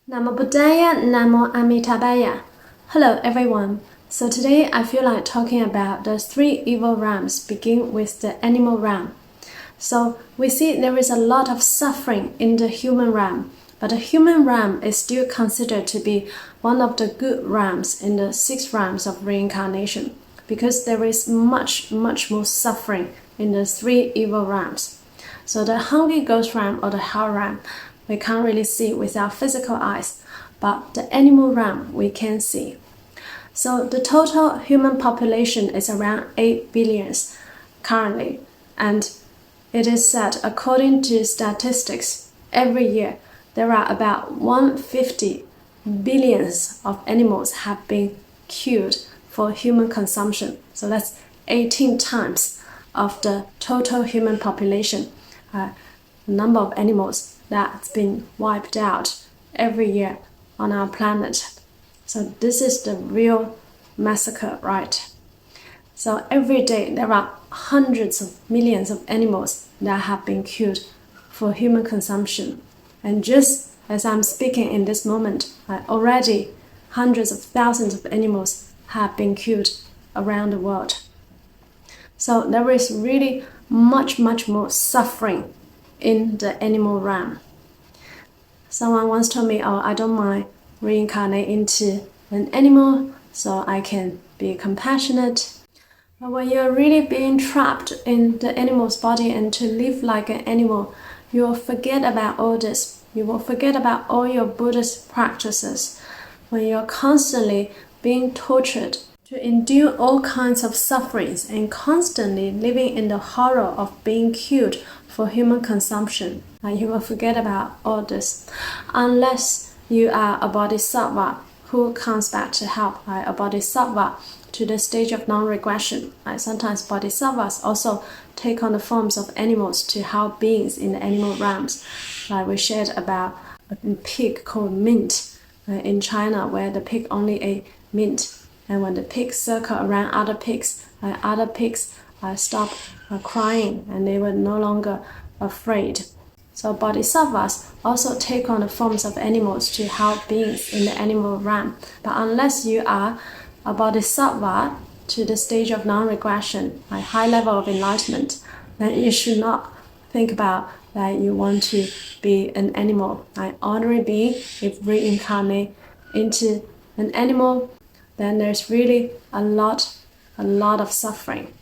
Namo Buddhaya, Namo Amitabha. Hello everyone. So today I feel like talking about the three evil realms, begin with the animal realm. So we see there is a lot of suffering in the human realm, but the human realm is still considered to be one of the good realms in the six realms of reincarnation, because there is much more suffering in the three evil realms. So the hungry ghost realm or the hell realm, we can't really see with our physical eyes, but the animal realm we can see. So the total human population is around 8 billions currently, and it is said, according to statistics, every year there are about 150 billions of animals have been killed for human consumption. So that's 18 times of the total human population, number of animals that's been wiped out every year on our planet. So this is the real massacre, right? So every day there are hundreds of millions of animals that have been killed for human consumption. And just as I'm speaking in this moment, already hundreds of thousands of animals have been killed around the world. So there is really much more suffering in the animal realm. Someone once told me, I don't mind reincarnate into an animal so I can be compassionate. But when you're really being trapped in the animal's body and to live like an animal, you will forget about all this. You will forget about all your Buddhist practices. When you're constantly being tortured to endure all kinds of sufferings and constantly living in the horror of being killed for human consumption, you will forget about all this. Unless you are a bodhisattva who comes back to help, a bodhisattva to the stage of non-regression. Sometimes bodhisattvas also take on the forms of animals to help beings in the animal realms. Like we shared about a pig called Mint in China, where the pig only ate mint. And when the pigs circle around other pigs stop crying and they were no longer afraid. So bodhisattvas also take on the forms of animals to help beings in the animal realm. But unless you are a bodhisattva to the stage of non-regression, a high level of enlightenment, then you should not think about that you want to be an animal. An ordinary being, if reincarnate into an animal, then there's really a lot of suffering.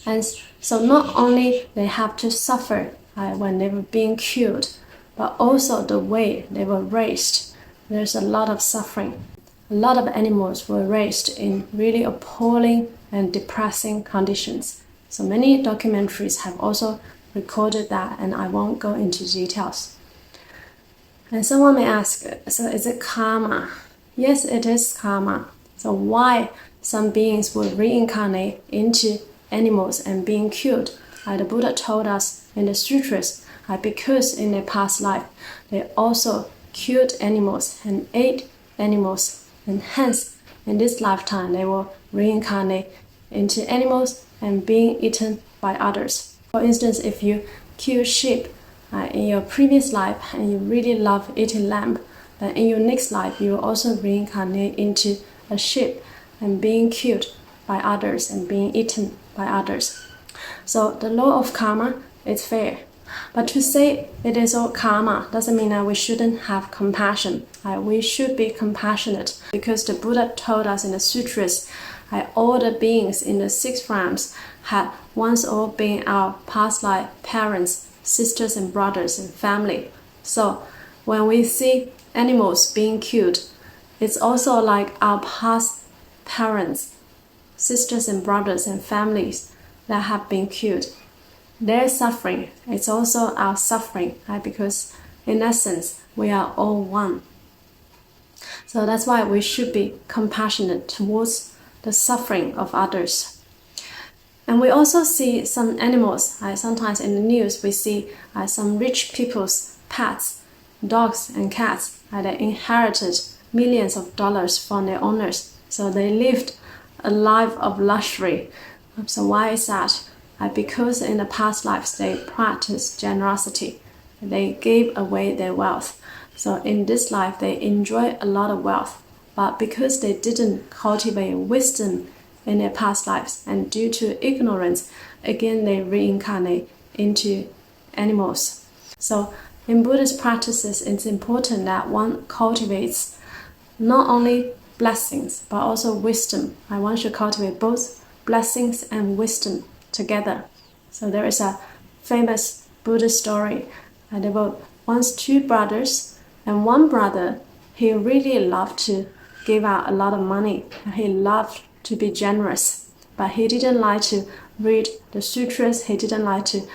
And so not only they have to suffer when they were being killed, but also the way they were raised. There's a lot of suffering. A lot of animals were raised in really appalling and depressing conditions. So many documentaries have also recorded that, and I won't go into details. And someone may ask, so is it karma? Yes, it is karma. So why some beings will reincarnate into animals and being killed? The Buddha told us in the sutras, because in their past life they also killed animals and ate animals, and hence in this lifetime they will reincarnate into animals and being eaten by others. For instance, if you kill sheep in your previous life and you really love eating lamb, then in your next life you will also reincarnate into a sheep and being killed by others and being eaten by others. So the law of karma is fair. But to say it is all karma doesn't mean that we shouldn't have compassion. We should be compassionate, because the Buddha told us in the sutras, all the beings in the six realms had once all been our past life parents, sisters and brothers and family. So when we see animals being killed, it's also like our past parents, sisters and brothers and families that have been killed. Their suffering is also our suffering, because in essence we are all one. So that's why we should be compassionate towards the suffering of others. And we also see some animals, sometimes in the news we see some rich people's pets, dogs and cats, that inherited millions of dollars from their owners. So they lived a life of luxury. So why is that? Because in the past lives they practiced generosity. They gave away their wealth. So in this life, they enjoy a lot of wealth, but because they didn't cultivate wisdom in their past lives, and due to ignorance, again they reincarnate into animals. So in Buddhist practices, it's important that one cultivates not only blessings, but also wisdom. One should cultivate both blessings and wisdom together. So there is a famous Buddhist story. There were once two brothers, and one brother, he really loved to give out a lot of money. He loved to be generous, but he didn't like to read the sutras. He didn't like to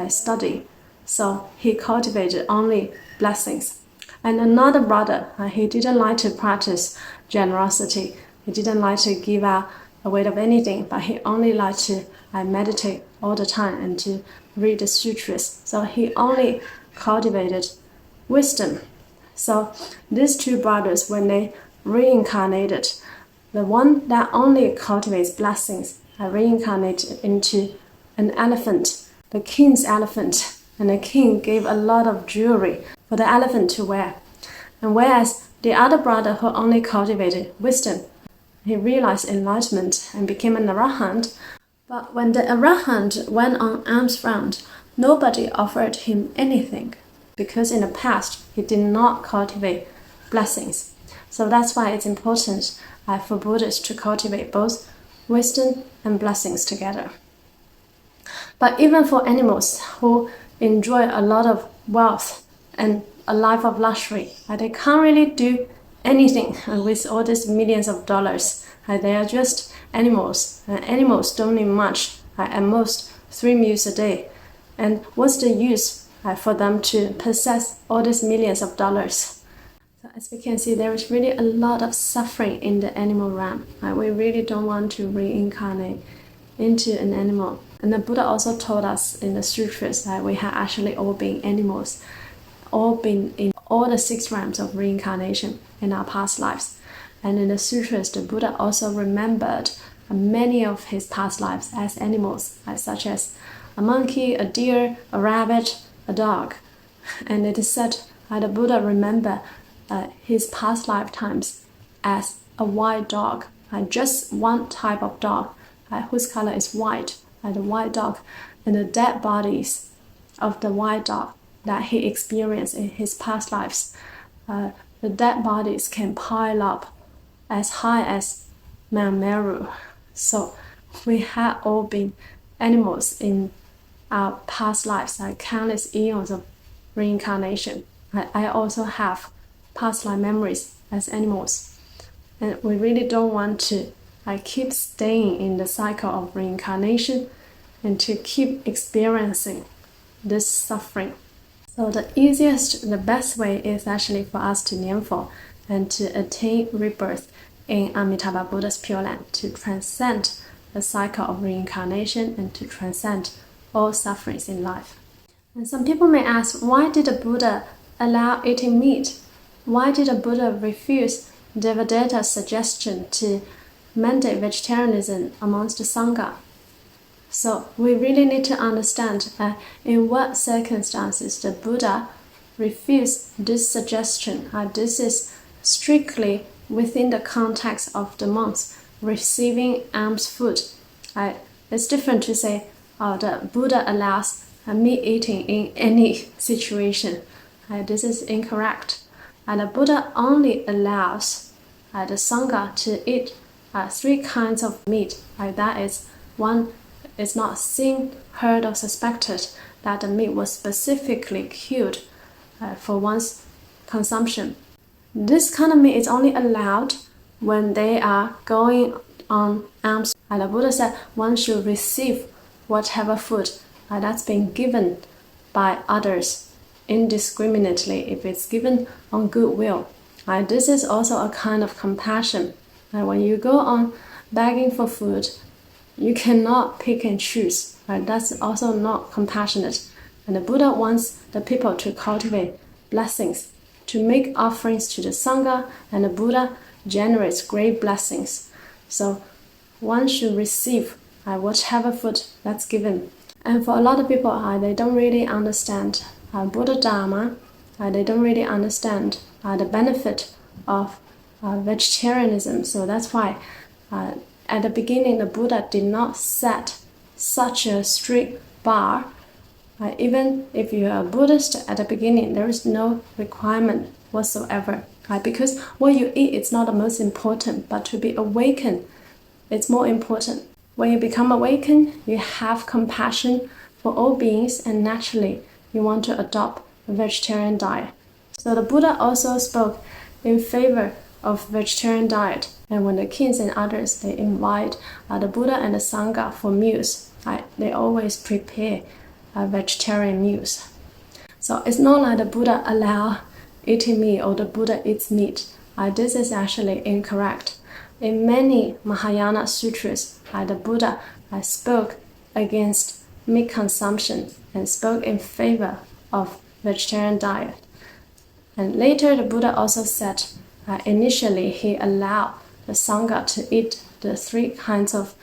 study. So he cultivated only blessings. And another brother, he didn't like to practice generosity. He didn't like to give out a weight of anything, but he only liked to meditate all the time and to read the sutras. So he only cultivated wisdom. So these two brothers, when they reincarnated, the one that only cultivates blessings reincarnated into an elephant, the king's elephant. And the king gave a lot of jewelry for the elephant to wear. And whereas the other brother who only cultivated wisdom, he realized enlightenment and became an arahant. But when the arahant went on alms round, nobody offered him anything, because in the past he did not cultivate blessings. So that's why it's important for Buddhists to cultivate both wisdom and blessings together. But even for animals who enjoy a lot of wealth and a life of luxury, they can't really do anything with all these millions of dollars. They are just animals. Animals don't need much, at most 3 meals a day. And what's the use for them to possess all these millions of dollars? So as we can see, there is really a lot of suffering in the animal realm. We really don't want to reincarnate into an animal. And the Buddha also told us in the sutras that we have actually all been animals, all been in all the 6 realms of reincarnation in our past lives. And in the sutras, the Buddha also remembered many of his past lives as animals, such as a monkey, a deer, a rabbit, a dog. And it is said that the Buddha remembered his past lifetimes as a white dog, just one type of dog, whose color is white. The white dog, and the dead bodies of the white dog that he experienced in his past lives. The dead bodies can pile up as high as Mount Meru. So we have all been animals in our past lives, countless eons of reincarnation. I also have past life memories as animals. And we really don't want to keep staying in the cycle of reincarnation and to keep experiencing this suffering. So the easiest, the best way is actually for us to Nianfo and to attain rebirth in Amitabha Buddha's Pure Land, to transcend the cycle of reincarnation and to transcend all sufferings in life. And some people may ask, why did the Buddha allow eating meat? Why did the Buddha refuse Devadatta's suggestion to mandate vegetarianism amongst the Sangha? So we really need to understand in what circumstances the Buddha refused this suggestion. This is strictly within the context of the monks receiving alms food. It's different to say, the Buddha allows meat eating in any situation. This is incorrect. The Buddha only allows the Sangha to eat 3 kinds of meat. That is, one is not seen, heard, or suspected that the meat was specifically killed for one's consumption. This kind of meat is only allowed when they are going on alms. The Buddha said one should receive whatever food that's been given by others indiscriminately if it's given on goodwill. This is also a kind of compassion. When you go on begging for food, you cannot pick and choose. That's also not compassionate. And the Buddha wants the people to cultivate blessings, to make offerings to the Sangha, and the Buddha generates great blessings. So one should receive whatever food that's given. And for a lot of people, they don't really understand Buddha Dharma they don't really understand the benefit of vegetarianism. So that's why at the beginning the Buddha did not set such a strict bar. Even if you are a Buddhist at the beginning, there is no requirement whatsoever. Because what you eat is not the most important, but to be awakened, it's more important. When you become awakened, you have compassion for all beings, and naturally you want to adopt a vegetarian diet. So the Buddha also spoke in favor of vegetarian diet. And when the kings and others, they invite the Buddha and the Sangha for meals, they always prepare vegetarian meals. So it's not like the Buddha allow eating meat or the Buddha eats meat. This is actually incorrect. In many Mahayana sutras, the Buddha spoke against meat consumption and spoke in favor of vegetarian diet. And later the Buddha also said initially he allowed the Sangha to eat the 3 kinds of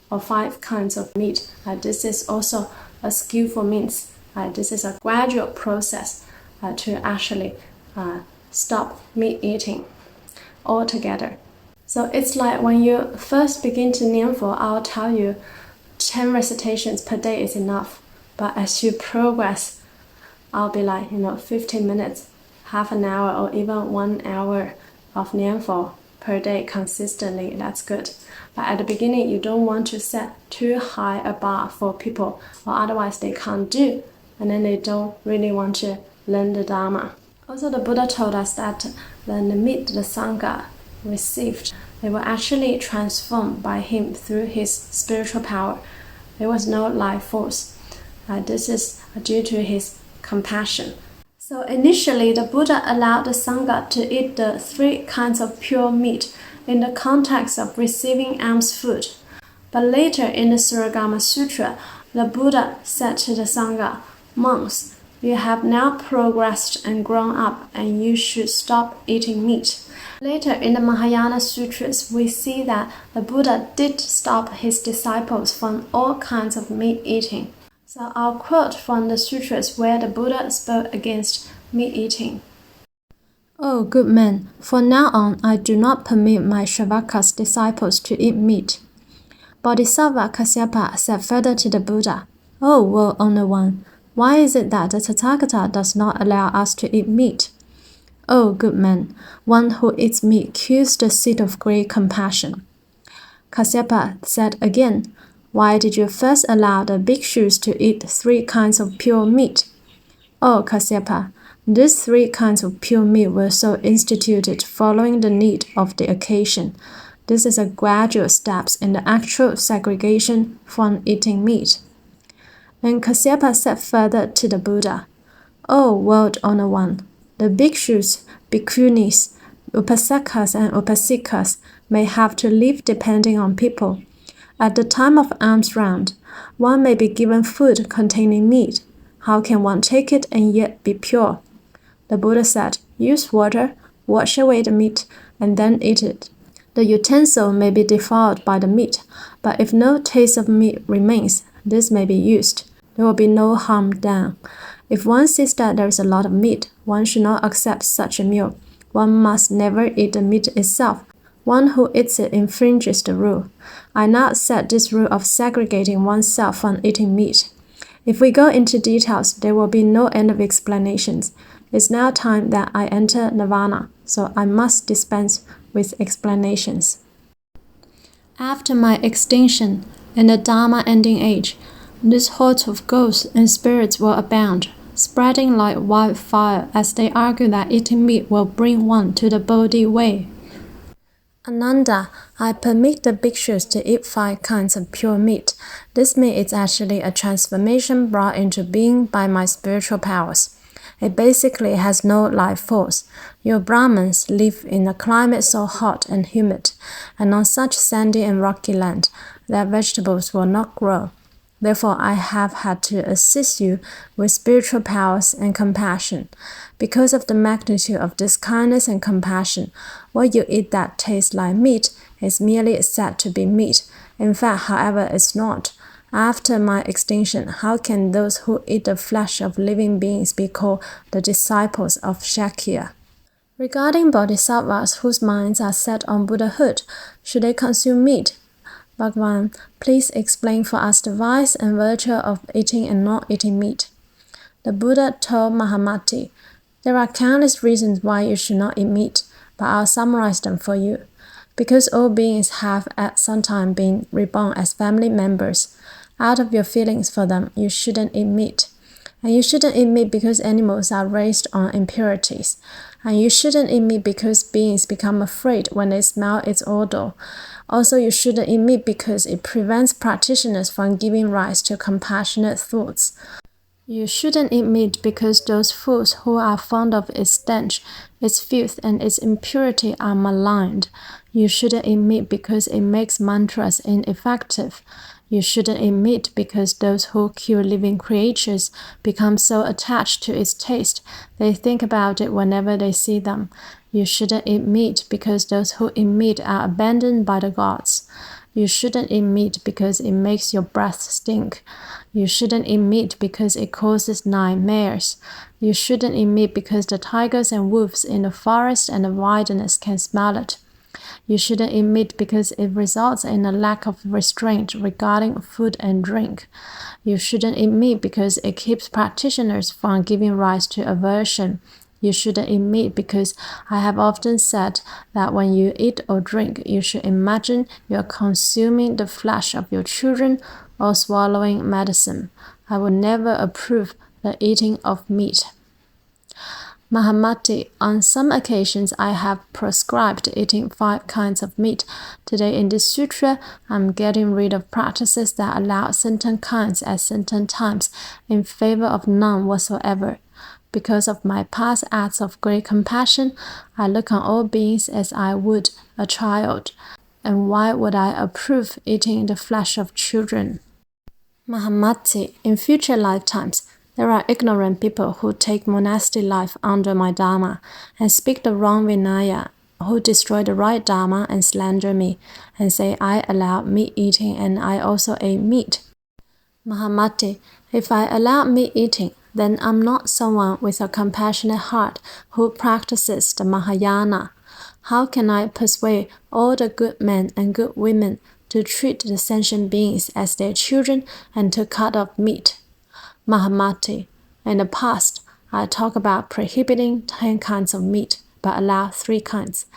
or 5 kinds of meat. This is also a skillful means. This is a gradual process to actually stop meat eating altogether. So it's like when you first begin to Nianfo, I'll tell you 10 recitations per day is enough. But as you progress, I'll be like, 15 minutes, half an hour, or even 1 hour of Nianfo per day consistently. That's good. But at the beginning, you don't want to set too high a bar for people, or otherwise they can't do, and then they don't really want to learn the Dharma. Also, the Buddha told us that the meat the Sangha received, they were actually transformed by him through his spiritual power. There was no life force. This is due to his compassion. So initially, the Buddha allowed the Sangha to eat the 3 kinds of pure meat in the context of receiving alms food. But later in the Suragama Sutra, the Buddha said to the Sangha, "Monks, you have now progressed and grown up, and you should stop eating meat." Later in the Mahayana Sutras, we see that the Buddha did stop his disciples from all kinds of meat eating. So I'll quote from the sutras where the Buddha spoke against meat eating. "Oh, good man, from now on I do not permit my Sravaka's disciples to eat meat." Bodhisattva Kasyapa said further to the Buddha, "Oh, well, Honored One, why is it that the Tathagata does not allow us to eat meat?" "Oh, good man, one who eats meat kills the seed of great compassion." Kasyapa said again, "Why did you first allow the bhikshus to eat 3 kinds of pure meat?" "Oh, Kasyapa, these 3 kinds of pure meat were so instituted following the need of the occasion. This is a gradual step in the actual segregation from eating meat." And Kasyapa said further to the Buddha, "Oh, world Honored One, the bhikshus, bhikkhunis, upasakas and upasikas may have to live depending on people. At the time of alms round, one may be given food containing meat. How can one take it and yet be pure?" The Buddha said, "Use water, wash away the meat, and then eat it. The utensil may be defiled by the meat, but if no taste of meat remains, this may be used. There will be no harm done. If one sees that there is a lot of meat, one should not accept such a meal. One must never eat the meat itself. One who eats it infringes the rule. I now set this rule of segregating oneself from eating meat. If we go into details, there will be no end of explanations. It's now time that I enter nirvana, so I must dispense with explanations. After my extinction, in the Dharma ending age, this horde of ghosts and spirits will abound, spreading like wildfire as they argue that eating meat will bring one to the Bodhi way. Ananda, I permit the bhikshus to eat 5 kinds of pure meat. This meat is actually a transformation brought into being by my spiritual powers. It basically has no life force. Your Brahmins live in a climate so hot and humid, and on such sandy and rocky land that vegetables will not grow. Therefore, I have had to assist you with spiritual powers and compassion. Because of the magnitude of this kindness and compassion, what you eat that tastes like meat is merely said to be meat. In fact, however, it's not. After my extinction, how can those who eat the flesh of living beings be called the disciples of Shakya? Regarding bodhisattvas whose minds are set on Buddhahood, should they consume meat? Bhagavan, please explain for us the vice and virtue of eating and not eating meat. The Buddha told Mahamati, there are countless reasons why you should not eat meat, but I'll summarize them for you. Because all beings have at some time been reborn as family members, out of your feelings for them, you shouldn't eat meat. And you shouldn't eat meat because animals are raised on impurities. And you shouldn't eat meat because beings become afraid when they smell its odor. Also, you shouldn't eat meat because it prevents practitioners from giving rise to compassionate thoughts. You shouldn't eat meat because those fools who are fond of its stench, its filth, and its impurity are maligned. You shouldn't eat meat because it makes mantras ineffective. You shouldn't eat meat because those who kill living creatures become so attached to its taste, they think about it whenever they see them. You shouldn't eat meat because those who eat meat are abandoned by the gods. You shouldn't eat meat because it makes your breath stink. You shouldn't eat meat because it causes nightmares. You shouldn't eat meat because the tigers and wolves in the forest and the wilderness can smell it. You shouldn't eat meat because it results in a lack of restraint regarding food and drink. You shouldn't eat meat because it keeps practitioners from giving rise to aversion. You shouldn't eat meat because I have often said that when you eat or drink, you should imagine you're consuming the flesh of your children or swallowing medicine. I would never approve the eating of meat. Mahamati, on some occasions I have prescribed eating 5 kinds of meat. Today in this sutra, I'm getting rid of practices that allow certain kinds at certain times in favor of none whatsoever. Because of my past acts of great compassion, I look on all beings as I would a child. And why would I approve eating the flesh of children? Mahamati, in future lifetimes, there are ignorant people who take monastic life under my Dharma and speak the wrong Vinaya, who destroy the right Dharma and slander me, and say I allow meat eating and I also ate meat. Mahamati, if I allow meat eating, then I'm not someone with a compassionate heart who practices the Mahayana. How can I persuade all the good men and good women to treat the sentient beings as their children and to cut off meat? Mahamati, in the past, I talk about prohibiting 10 kinds of meat, but allow 3 kinds.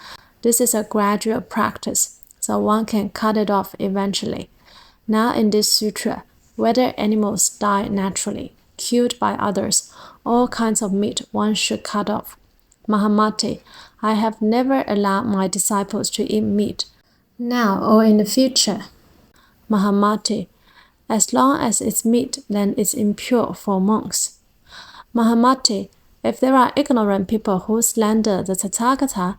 This is a gradual practice, so one can cut it off eventually. Now in this sutra, whether animals die naturally, killed by others, all kinds of meat one should cut off. Mahamati, I have never allowed my disciples to eat meat, now or in the future. Mahamati, as long as it's meat, then it's impure for monks. Mahamati, if there are ignorant people who slander the Tathagata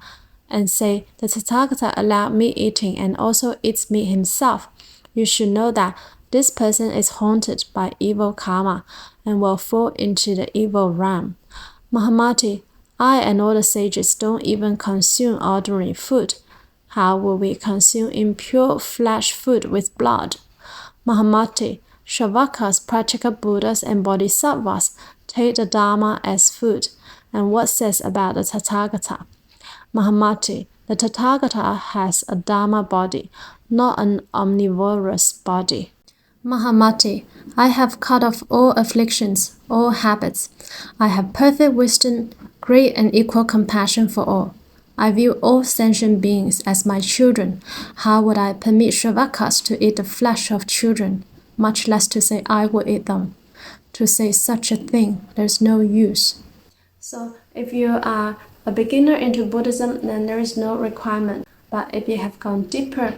and say the Tathagata allowed meat eating and also eats meat himself, you should know that this person is haunted by evil karma and will fall into the evil realm. Mahamati, I and all the sages don't even consume ordinary food. How will we consume impure flesh food with blood? Mahamati, Shravakas, practical Buddhas and Bodhisattvas take the Dharma as food. And what says about the Tathagata? Mahamati, the Tathagata has a Dharma body, not an omnivorous body. Mahamati, I have cut off all afflictions, all habits. I have perfect wisdom, great and equal compassion for all. I view all sentient beings as my children. How would I permit Shravakas to eat the flesh of children, much less to say I will eat them? To say such a thing, there's no use. So, if you are a beginner into Buddhism, then there is no requirement. But if you have gone deeper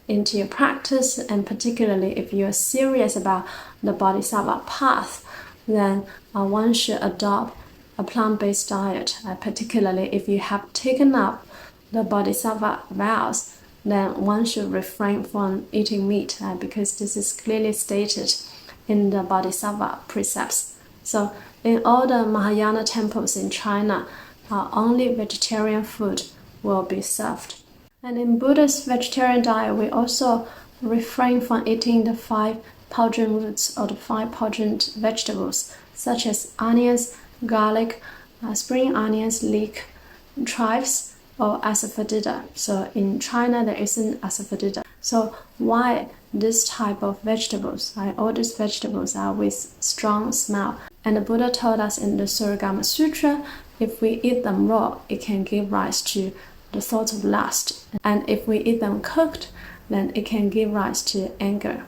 into your practice, and particularly if you are serious about the Bodhisattva path, then one should adopt a plant-based diet, particularly if you have taken up the Bodhisattva vows, then one should refrain from eating meat because this is clearly stated in the Bodhisattva precepts. So in all the Mahayana temples in China, only vegetarian food will be served. And in Buddha's vegetarian diet, we also refrain from eating the 5 potent roots or the 5 potent vegetables, such as onions, garlic, spring onions, leek, chives, or asafoetida. So in China, there isn't asafoetida. So why this type of vegetables? All these vegetables are with strong smell. And the Buddha told us in the Suragama Sutra, if we eat them raw, it can give rise to the thoughts of lust. And if we eat them cooked, then it can give rise to anger.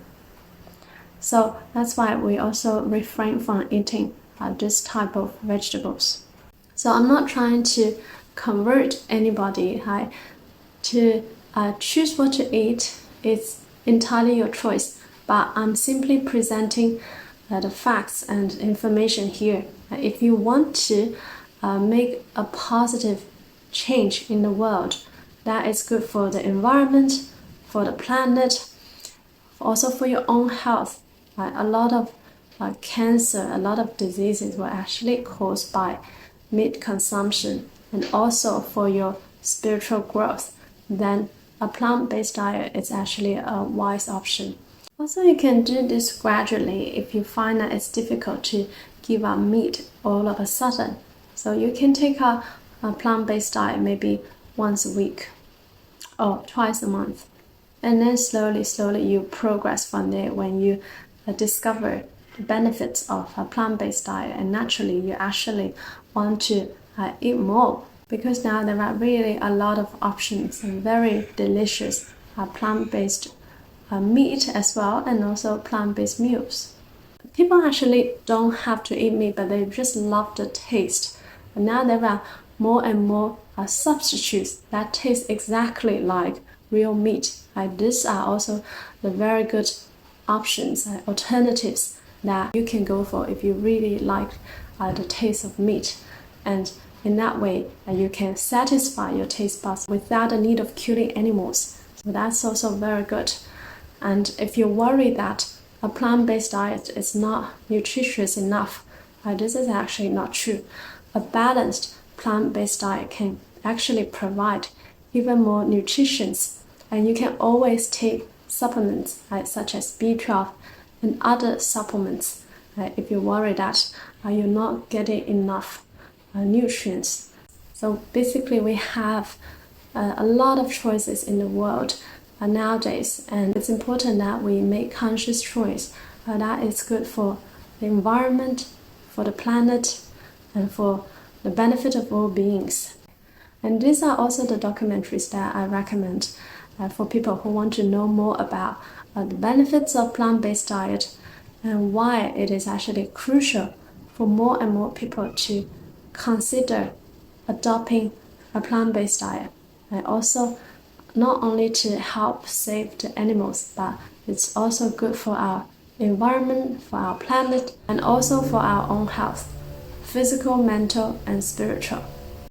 So that's why we also refrain from eating this type of vegetables. So I'm not trying to convert anybody. To choose what to eat is entirely your choice, but I'm simply presenting the facts and information here. If you want to make a positive change in the world that is good for the environment, for the planet, also for your own health, a lot of cancer, a lot of diseases were actually caused by meat consumption, and also for your spiritual growth, then a plant-based diet is actually a wise option. Also, you can do this gradually if you find that it's difficult to give up meat all of a sudden. So you can take a plant-based diet maybe once a week or twice a month. And then slowly you progress from there when you discover the benefits of a plant-based diet, and naturally you actually want to eat more, because now there are really a lot of options and very delicious plant-based meat as well, and also plant-based meals. People actually don't have to eat meat, but they just love the taste. And now there are more and more substitutes that taste exactly like real meat. These are also the very good options, alternatives that you can go for if you really like the taste of meat. And in that way, you can satisfy your taste buds without the need of killing animals. So that's also very good. And if you worry that a plant-based diet is not nutritious enough, this is actually not true. A balanced plant-based diet can actually provide even more nutrition, and you can always take supplements such as B12 and other supplements if you worry that you're not getting enough nutrients. So basically we have a lot of choices in the world nowadays, and it's important that we make conscious choice that is good for the environment, for the planet, and for the benefit of all beings. And these are also the documentaries that I recommend for people who want to know more about the benefits of plant-based diet and why it is actually crucial for more and more people to consider adopting a plant-based diet. And also not only to help save the animals, but it's also good for our environment, for our planet, and also for our own health, physical, mental, and spiritual.